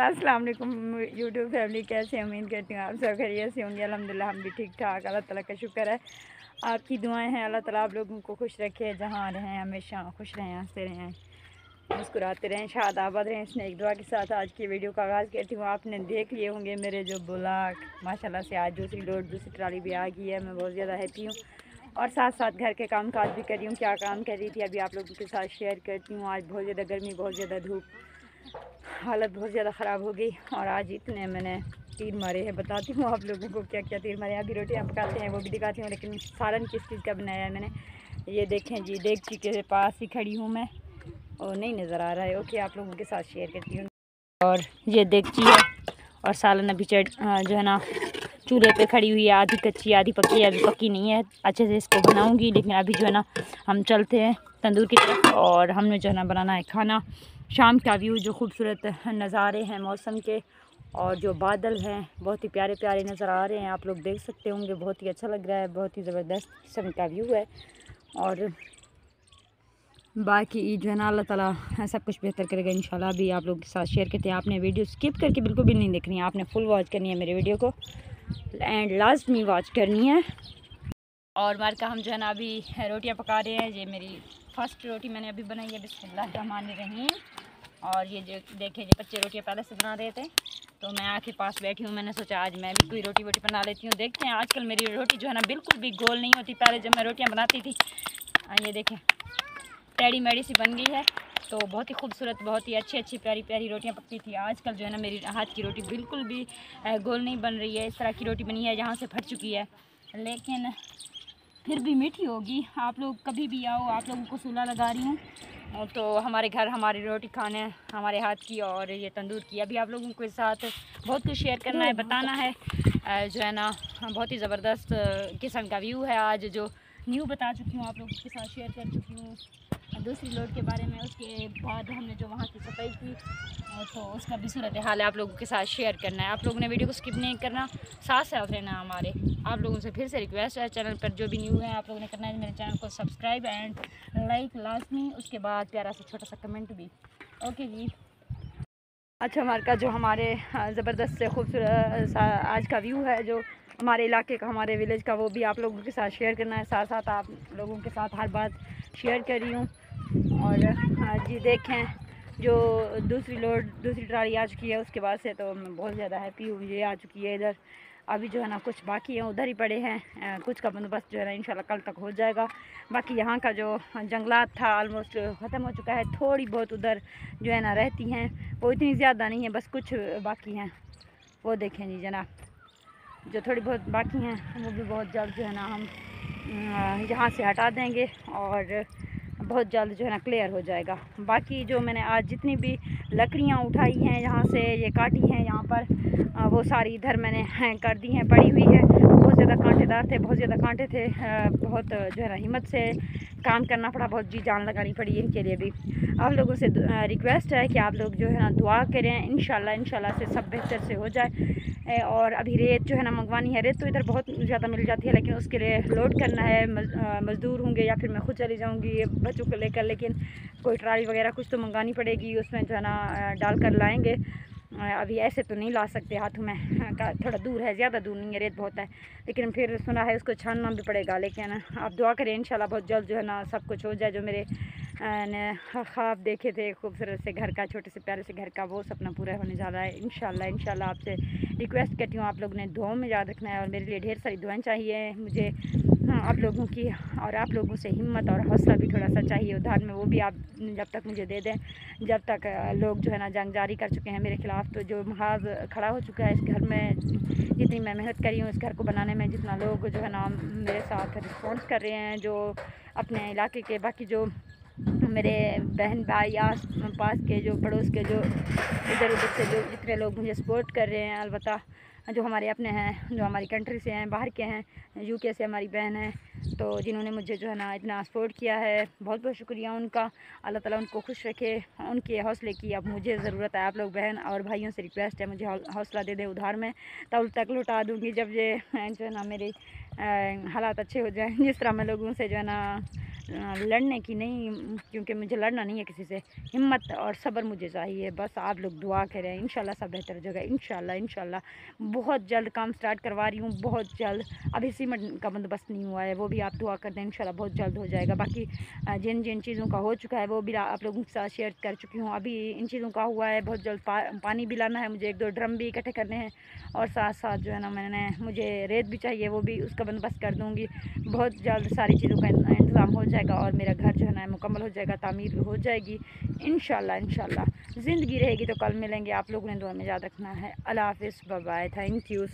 अस्सलाम वालेकुम YouTube family, कैसे उम्मीद करती हूँ आप सब खैरियत से होंगे। अल्हम्दुलिल्लाह हम भी ठीक ठाक, अल्लाह ताला का शुक्र है। आपकी दुआएं हैं, अल्लाह ताला आप लोगों को खुश रखे, जहाँ रहें हमेशा खुश रहें, हंसते रहें, मुस्कुराते रहें, शाद आबाद रहें। इसने एक दुआ के साथ आज की वीडियो का आगाज़ करती हूँ। आपने देख लिए होंगे मेरे जो ब्लॉग, माशाल्लाह से आज दूसरी लोड दूसरी ट्राली भी आ गई है। मैं बहुत ज़्यादा हैप्पी हूँ और साथ साथ घर के काम काज भी कर रही हूँ। क्या काम कर रही थी अभी आप लोगों के साथ शेयर करती हूँ। आज बहुत ज़्यादा गर्मी, बहुत ज़्यादा धूप, हालत बहुत ज़्यादा ख़राब हो गई और आज इतने मैंने तीर मारे हैं। बताती हूँ आप लोगों को क्या क्या तीर मारे। अभी रोटियाँ पकाते हैं वो भी दिखाती हूँ, लेकिन सालन किस चीज़ का बनाया है मैंने, ये देखें जी। देगची के पास ही खड़ी हूँ मैं और नहीं नज़र आ रहा है। ओके, आप लोगों के साथ शेयर करती हूँ। और ये देगची है और सालन अभी जो है ना चूल्हे पे खड़ी हुई है, आधी कच्ची आधी पक्की है। अभी पक्की नहीं है, अच्छे से इसको बनाऊँगी। लेकिन अभी जो है ना हम चलते हैं तंदूर की तरफ और हमने जो है ना बनाना है खाना। शाम का व्यू, जो खूबसूरत नज़ारे हैं मौसम के और जो बादल हैं बहुत ही प्यारे प्यारे नज़र आ रहे हैं, आप लोग देख सकते होंगे। बहुत ही अच्छा लग रहा है, बहुत ही ज़बरदस्त किस्म का व्यू है। और बाकी जो है ना अल्लाह ताला सब कुछ बेहतर करेगा इंशाल्लाह। अभी आप लोगों के साथ शेयर करते हैं। आपने वीडियो स्किप करके बिल्कुल भी नहीं देखनी है, आपने फुल वॉच करनी है मेरे वीडियो को एंड लाजमी वॉच करनी है। और मार का हम जो है ना अभी रोटियां पका रहे हैं। ये मेरी फर्स्ट रोटी मैंने अभी बनाई है, बिस्मिल्लाहिर्रहमानिर्रहीम। और ये जो देखे, ये बच्चे रोटियां पहले से बना रहे थे तो मैं आके पास बैठी हूँ। मैंने सोचा आज मैं भी कोई रोटी वोटी बना लेती हूँ। देखते हैं, आजकल मेरी रोटी जो है ना बिल्कुल भी गोल नहीं होती। पहले जब मैं रोटियाँ बनाती थी, ये देखें टेढ़ी मेढ़ी सी बन गई है, तो बहुत ही खूबसूरत, बहुत ही अच्छी प्यारी प्यारी रोटियां पकती थी। आजकल जो है ना मेरी हाथ की रोटी बिल्कुल भी गोल नहीं बन रही है। इस तरह की रोटी बनी है जहाँ से फट चुकी है, लेकिन फिर भी मीठी होगी। आप लोग कभी भी आओ, आप लोगों को सूला लगा रही हूँ तो हमारे घर हमारी रोटी खाने हमारे हाथ की और ये तंदूर की। अभी आप लोगों के साथ बहुत कुछ शेयर करना है, बताना है। जो है ना बहुत ही ज़बरदस्त किस्म का व्यू है आज, जो न्यू बता चुकी हूँ, आप लोगों के साथ शेयर कर चुकी हूँ दूसरी लोड के बारे में। उसके बाद हमने जो वहाँ की सफाई की तो उसका भी सूरत हाल है आप लोगों के साथ शेयर करना है। आप लोगों ने वीडियो को स्किप नहीं करना, साथ साथ रहना हमारे। आप लोगों से फिर से रिक्वेस्ट है, चैनल पर जो भी न्यू है आप लोगों ने करना है मेरे चैनल को सब्सक्राइब एंड लाइक लाजमी, उसके बाद प्यारा सा छोटा सा कमेंट भी। ओके जी। अच्छा, हमारे का जो हमारे ज़बरदस्त से खूबसूरत आज का व्यू है जो हमारे इलाके का, हमारे विलेज का, वो भी आप लोगों के साथ शेयर करना है। साथ साथ आप लोगों के साथ हर बात शेयर कर रही हूँ। और जी देखें, जो दूसरी लोड दूसरी ट्राली आ चुकी है उसके बाद से तो मैं बहुत ज़्यादा हैप्पी हूँ। ये आ चुकी है इधर। अभी जो है ना कुछ बाकी है, उधर ही पड़े हैं। कुछ का बंदोबस्त जो है ना इंशाल्लाह कल तक हो जाएगा। बाकी यहाँ का जो जंगलात था ऑलमोस्ट ख़त्म हो चुका है। थोड़ी बहुत उधर जो है ना रहती हैं, वो इतनी ज़्यादा नहीं है, बस कुछ बाकी हैं। वो देखें जी जनाब, जो थोड़ी बहुत बाकी हैं वो भी बहुत जल्द जो है ना हम यहाँ से हटा देंगे और बहुत जल्द जो है ना क्लियर हो जाएगा। बाकी जो मैंने आज जितनी भी लकड़ियाँ उठाई हैं यहाँ से, ये काटी हैं यहाँ पर, वो सारी इधर मैंने कर दी हैं, पड़ी हुई है। बहुत ज़्यादा कांटेदार थे, बहुत ज़्यादा कांटे थे। बहुत जो है ना हिम्मत से काम करना पड़ा, बहुत जी जान लगानी पड़ी इनके लिए भी। आप लोगों से रिक्वेस्ट है कि आप लोग जो है ना दुआ करें, इंशाल्लाह से सब बेहतर से हो जाए। और अभी रेत जो है ना मंगवानी है। रेत तो इधर बहुत ज़्यादा मिल जाती है, लेकिन उसके लिए लोड करना है। मज़दूर होंगे या फिर मैं खुद चली जाऊँगी बच्चों को लेकर, लेकिन कोई ट्राली वगैरह कुछ तो मंगानी पड़ेगी, उसमें जो है ना डाल कर लाएँगे। अभी ऐसे तो नहीं ला सकते हाथों में, थोड़ा दूर है, ज़्यादा दूर नहीं है, रेत बहुत है। लेकिन फिर सुना है उसको छानना भी पड़ेगा। लेकिन आप दुआ करें इंशाल्लाह बहुत जल्द जो है ना सब कुछ हो जाए। जो मेरे ने ख्वाब देखे थे खूबसूरत से घर का, छोटे से प्यारे से घर का, वो सपना पूरा होने जा रहा है इंशाल्लाह। आपसे रिक्वेस्ट करती हूँ, आप लोगों ने दुआओं में याद रखना है और मेरे लिए ढेर सारी दुआएं चाहिए मुझे आप लोगों की, और आप लोगों से हिम्मत और हौसला भी थोड़ा सा चाहिए उधार में, वो भी आप जब तक मुझे दे दें, जब तक लोग जो है ना जंग जारी कर चुके हैं मेरे ख़िलाफ़। तो जो महाज खड़ा हो चुका है इस घर में, जितनी मैं मेहनत करी हूँ इस घर को बनाने में, जितना लोग जो है ना मेरे साथ रिस्पॉन्स कर रहे हैं, जो अपने इलाके के बाकी जो मेरे बहन भाई आस पास के जो पड़ोस के जो इधर उधर से जो जितने लोग मुझे सपोर्ट कर रहे हैं, अलबत्ता जो हमारे अपने हैं, जो हमारी कंट्री से हैं, बाहर के हैं, यूके से हमारी बहन है, तो जिन्होंने मुझे जो है ना इतना सपोर्ट किया है, बहुत बहुत शुक्रिया उनका। अल्लाह ताला उनको खुश रखे, उनके हौसले की अब मुझे ज़रूरत है। आप लोग बहन और भाइयों से रिक्वेस्ट है, मुझे हौसला दे दें, उधार में तब तक लौटा दूँगी जब ये जो है ना मेरे हालात अच्छे हो जाएँ। जिस तरह मैं लोगों से जो है ना लड़ने की नहीं, क्योंकि मुझे लड़ना नहीं है किसी से, हिम्मत और सब्र मुझे चाहिए। बस आप लोग दुआ करें, इंशाल्लाह सब बेहतर हो जाएगा। इंशाल्लाह बहुत जल्द काम स्टार्ट करवा रही हूँ, बहुत जल्द। अभी सीमेंट का बंदोबस्त नहीं हुआ है, वो भी आप दुआ कर दें, इंशाल्लाह बहुत जल्द हो जाएगा। बाकी जिन जिन चीज़ों का हो चुका है वो भी आप लोगों के साथ शेयर कर चुकी हूँ। अभी इन चीज़ों का हुआ है, बहुत जल्द पानी भी लाना है मुझे, 1-2 ड्रम भी इकट्ठे करने हैं, और साथ साथ जो है ना मुझे रेत भी चाहिए, वो भी उसका बंदोबस्त कर दूँगी। बहुत जल्द सारी चीज़ों का इंतज़ाम हो जाएगा और मेरा घर जो है ना मुकम्मल हो जाएगा, तामीर हो जाएगी इंशाल्लाह। ज़िंदगी रहेगी तो कल मिलेंगे। आप लोगों ने दुआ में याद रखना है। अल्लाह हाफ़िज़, बाय बाय, थैंक यू।